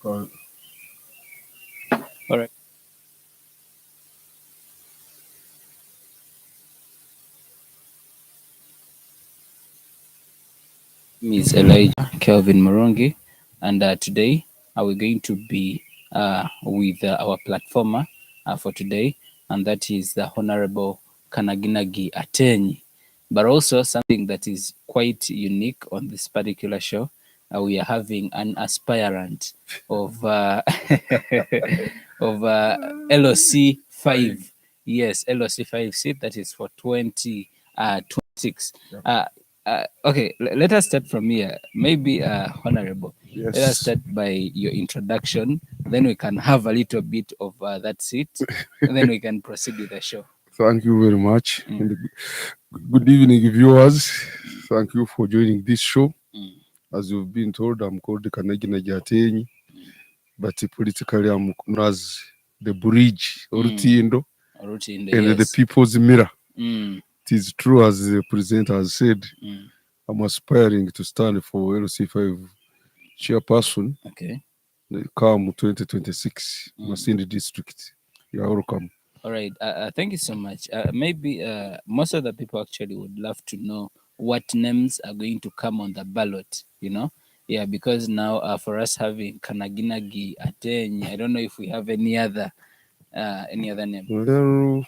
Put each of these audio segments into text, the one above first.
All All right. Is Elijah Kelvin Morongi, and today we're going to be with our platformer for today, and that is the Honorable Kanaginagi Atenyi. But also something that is quite unique on this particular show, we are having an aspirant of of LOC 5. Yes, LOC 5 seat that is for 2026. Okay, let us start from here. Maybe, Honorable, let us yes. start by your introduction. Then we can have a little bit of that seat. And then we can proceed with the show. Thank you very much. And good evening, viewers. Thank you for joining this show. As you've been told, I'm called Kanagina Jatenyi, but politically I'm known as the bridge, Orutindo, Routine, and the yes. people's mirror. Mm, It is true, as the presenter has said, mm, I'm aspiring to stand for LC5 chairperson, okay. come 2026, Masindi district. You're welcome. All right. Thank you so much. Maybe most of the people actually would love to know what names are going to come on the ballot, you know? Yeah, because now for us having Kanaginagi Atenyi, I don't know if we have any other name. Well,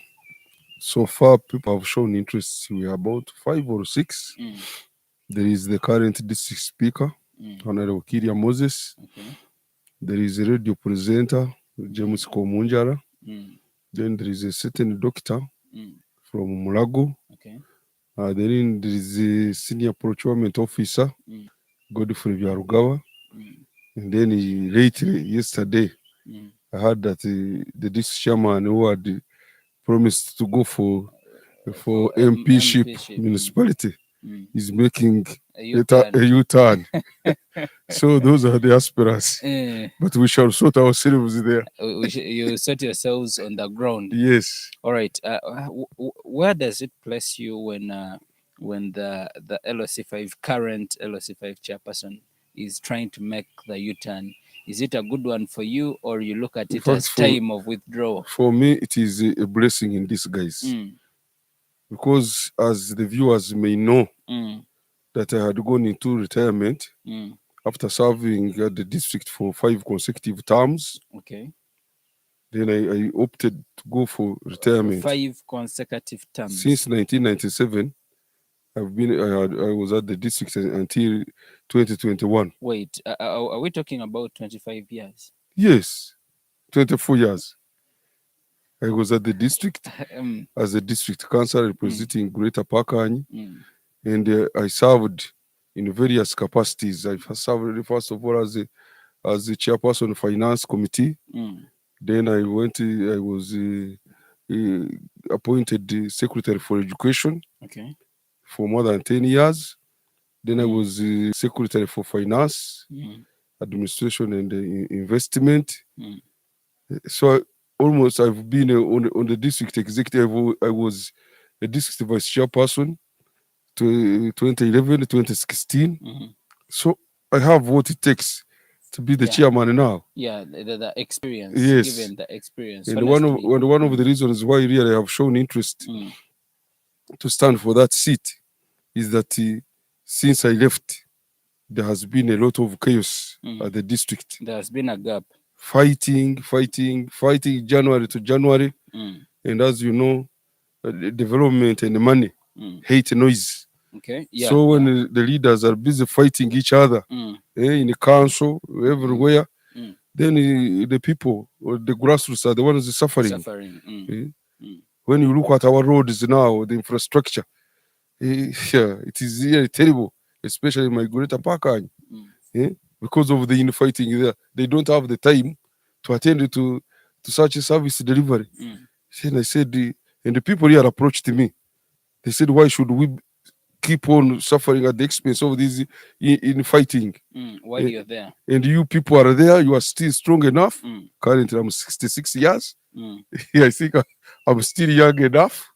so far, people have shown interest. We are about 5 or 6. There is the current district speaker, Honorable Kiria Moses. Okay. There is a radio presenter, James Komunjara. Mm, Then there is a certain doctor mm, from Mulago. okay. Then there is a senior procurement officer, Mm, Godfrey Vyarugawa. mm, And then lately, yesterday, mm. I heard that the district chairman who had promised to go for MP-ship MP-ship, municipality Mm. is making A a U-turn. U-turn. So those are the aspirants. Eh, But we shall sort ourselves there. you set yourselves on the ground. Yes. All right. Where does it place you when the LOC5 current LOC5 chairperson is trying to make the U-turn? Is it a good one for you, or you look at In it fact, as time of withdrawal? For me, it is a blessing in disguise. Because as the viewers may know, that I had gone into retirement after serving at the district for 5 consecutive terms. Okay. Then I opted to go for retirement. 5 consecutive terms. Since 1997, I was at the district until 2021. Wait, are we talking about 25 years? Yes, 24 years. I was at the district as a district councillor representing Greater Pakanyi, and I served in various capacities. I served first of all as the chairperson of finance committee. Then I was appointed the secretary for education. Okay. For more than 10 years. Then I was secretary for finance, administration, and investment. So almost I've been on the district executive. I was a district vice chairperson to 2011, 2016. So I have what it takes to be the chairman now. Yeah, the experience. Yes. Given the experience. And one of the reasons why really I have shown interest to stand for that seat is that since I left, there has been a lot of chaos at the district. There has been a gap. Fighting January to January. And as you know, development and money hate noise. Okay. Yeah. So when the leaders are busy fighting each other in the council, everywhere, then the people or the grassroots are the ones suffering. When you look at our roads now, the infrastructure, it is really terrible, especially in my Greater Pakanyi. Because of the infighting there, they don't have the time to attend to such a service delivery. And I said, and the people here approached me. They said, why should we keep on suffering at the expense of this infighting? While you're there. And you people are there, you are still strong enough. Currently, I'm 66 years. I think I'm still young enough.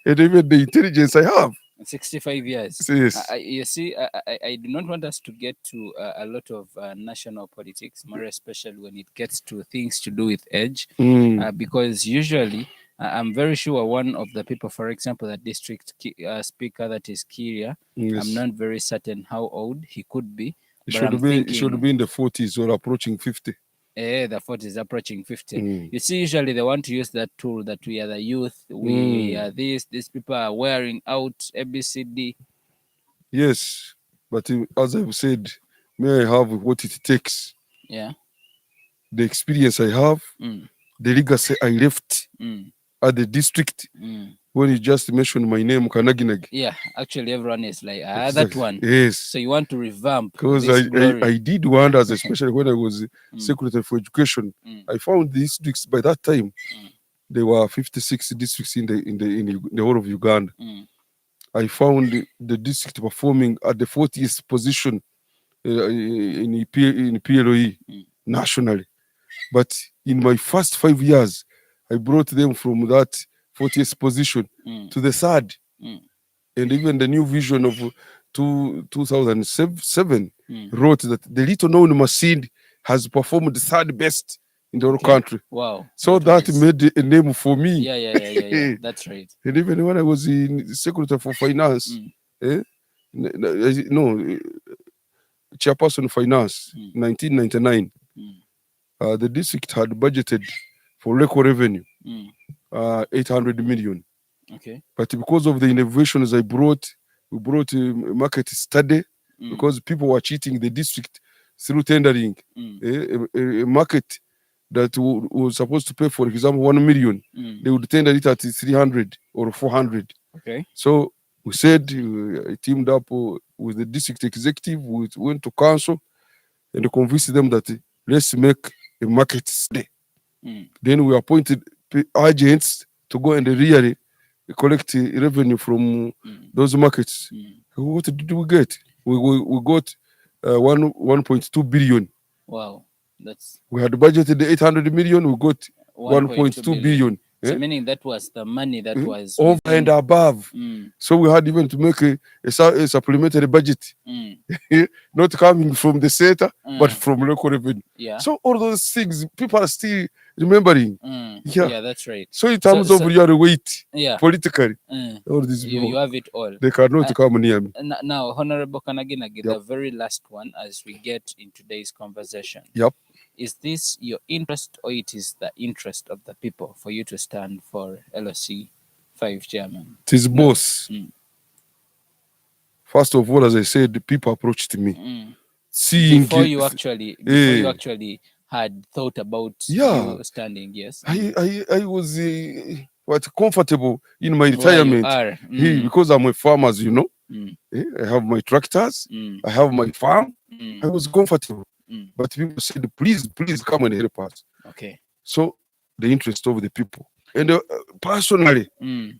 And even the intelligence I have. 65 years. Yes. You see, I do not want us to get to a lot of national politics, more especially when it gets to things to do with age, because usually I'm very sure one of the people, for example, the district speaker, that is Kiria, Yes. I'm not very certain how old he could be, It but I'm thinking it should be in the 40s or approaching 50. The 40 is approaching 50. You see, usually they want to use that tool that we are the youth, we are this, these people are wearing out ABCD. Yes, but as I've said, may I have what it takes. Yeah. The experience I have, the legacy I left at the district. When you just mentioned my name, Kanaginag. Yeah, actually everyone is like, Exactly. That one. Yes. So you want to revamp because I did wonders, especially when I was Secretary for Education. I found the districts by that time. There were 56 districts in the whole of Uganda. I found the district performing at the 40th position in PLOE nationally. But in my first 5 years, I brought them from that 40th position to the third. And even the new vision of 2007 wrote that the little known Masindi has performed the third best in the whole country. Wow. So that made a name for me. Yeah. That's right. And even when I was in Secretary for Finance, Chairperson of Finance, 1999, the district had budgeted for local revenue 800 million. Okay. But because of the innovations we brought a market study, because people were cheating the district through tendering. A market that was supposed to pay, for example, 1 million, they would tender it at 300 or 400. Okay. So we said, I teamed up with the district executive, we went to council and convinced them that let's make a market study. Then we appointed agents to go and really collect revenue from those markets. What did we get? We got 1.2 billion. Wow, we had budgeted 800 million. We got 1.2 billion. So meaning that was the money that was over and above. So we had even to make a supplementary budget, not coming from the center, but from local revenue. Yeah. So all those things, people are still remembering. Yeah, that's right. So in terms of your weight, politically, all these people, you have it all. They cannot come near me. Now, Honorable Kanaginagi, the very last one as we get in today's conversation. Yep. Is this your interest or it is the interest of the people for you to stand for LOC 5 chairman? It is both. First of all, as I said, the people approached me. Seeing before you actually had thought about you standing, yes. I was comfortable in my retirement. Because I'm a farmer, as you know. I have my tractors, I have my farm. I was comfortable. But people said, please come and help us. Okay. So the interest of the people. And personally,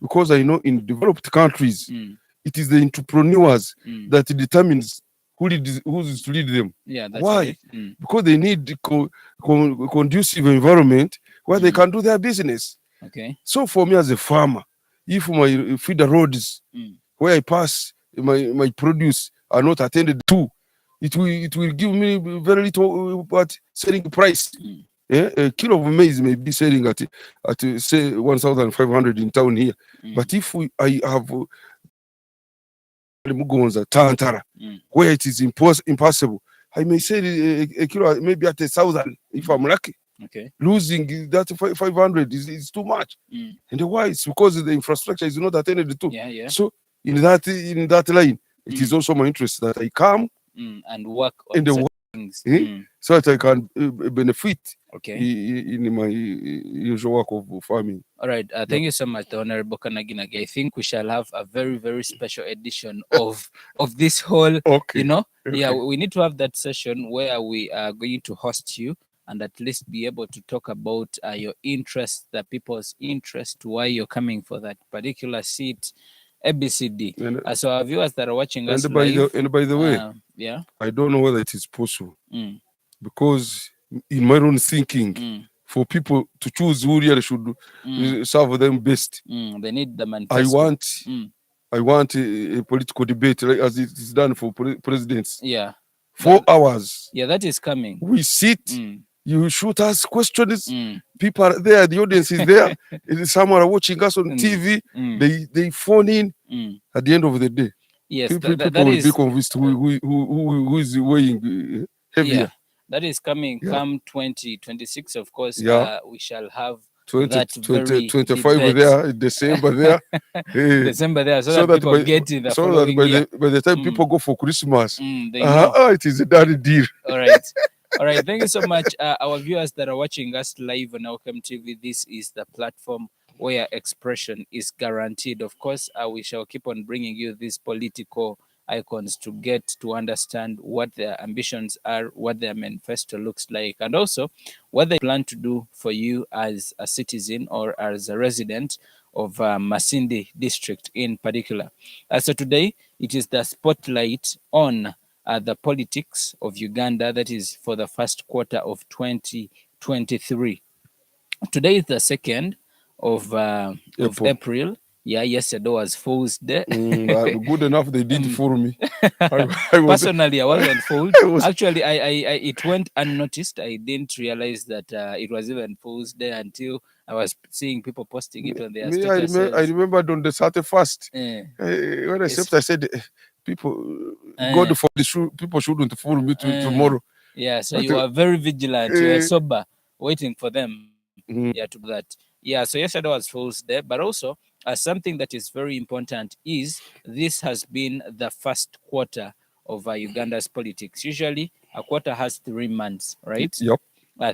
because I know in developed countries, it is the entrepreneurs that determines who is to lead them. Yeah, that's why? Right. Because they need conducive environment where they can do their business. Okay. So for me as a farmer, if my feeder roads where I pass my produce are not attended to, it will give me very little but selling price. A kilo of maize may be selling at say 1,500 in town here. But if I have Mugonza, Tantara, where it is impossible, I may sell a kilo maybe at 1,000 if I'm lucky. Okay. Losing that 500 is too much. And why? It's because the infrastructure is not attended to. Yeah. So in that line, it is also my interest that I come and work on things. So that I can benefit in my usual work of farming. All right. Thank you so much, Honorable Kanaginagi. I think we shall have a very, very special edition of this whole, Yeah, we need to have that session where we are going to host you and at least be able to talk about your interest, the people's interest, why you're coming for that particular seat, ABCD. So our viewers that are watching us live. And by the way, I don't know whether it is possible because in my own thinking, for people to choose who really should serve them best, they need the manifesto. I want I want a political debate, like as it is done for presidents. Yeah. 4 hours. Yeah, that is coming. We sit, you shoot us questions. People are there, the audience is there. Someone are watching us on TV. They phone in. At the end of the day, yes, people that will is be convinced who is weighing heavier. Yeah, that is coming. Come 2026, of course. We shall have 25 there, December there. December there, so that people get in the following year. By the time people go for Christmas, they know. It is a done deal. All right. All right. Thank you so much. Our viewers that are watching us live on Welcome TV, this is the platform where expression is guaranteed. Of course, we shall keep on bringing you these political icons to get to understand what their ambitions are, what their manifesto looks like, and also what they plan to do for you as a citizen or as a resident of Masindi district in particular. So today, it is the spotlight on the politics of Uganda, that is for the first quarter of 2023. Today is the 2nd of April. Yeah, yesterday was Fool's Day. Good enough they did fool me. Personally, I wasn't fooled. Actually, I it went unnoticed. I didn't realize that it was even Fool's Day until I was seeing people posting it on their statuses. I remembered on the 31st. When I slept, I said, people, God for the people shouldn't fool me tomorrow. Yeah, so you are very vigilant. You are sober, waiting for them. Yeah, to that. Yeah, so yesterday was Fool's Day, but also something that is very important is this has been the first quarter of Uganda's politics. Usually, a quarter has 3 months, right? Yep.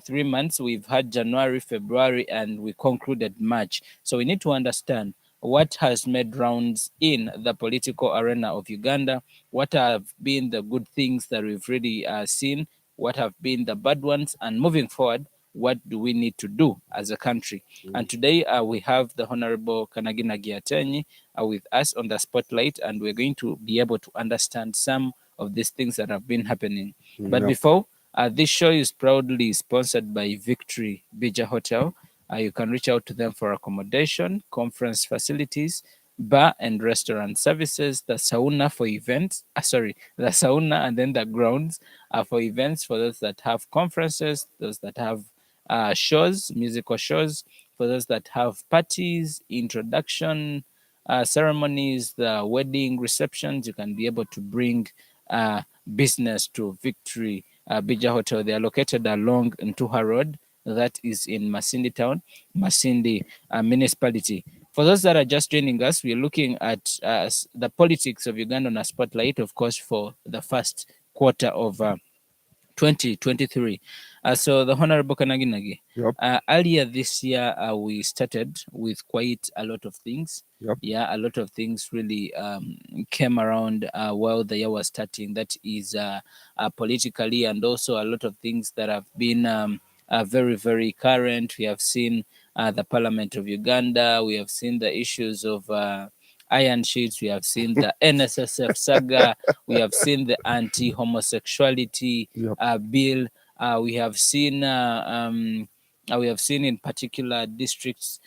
3 months. We've had January, February, and we concluded March. So we need to understand what has made rounds in the political arena of Uganda, what have been the good things that we've really seen, what have been the bad ones, and moving forward, what do we need to do as a country? And today we have the Honorable Kanagina Giatenyi with us on the spotlight, and we're going to be able to understand some of these things that have been happening. But before, this show is proudly sponsored by Victory Bija Hotel. You can reach out to them for accommodation, conference facilities, bar and restaurant services, the sauna for events, the sauna and then the grounds for events, for those that have conferences, those that have shows, musical shows, for those that have parties, introduction ceremonies, the wedding receptions. You can be able to bring business to Victory Bija Hotel. They are located along Ntuha Road, that is in Masindi Town, Masindi Municipality. For those that are just joining us, we're looking at the politics of Uganda on a spotlight, of course, for the first quarter of 2023. So the Honorable Kanaginagi, earlier this year, we started with quite a lot of things. Yeah, a lot of things really came around while the year was starting. That is politically, and also a lot of things that have been very, very current. We have seen the Parliament of Uganda. We have seen the issues of iron sheets. We have seen the NSSF saga. We have seen the anti-homosexuality bill. We have seen in particular districts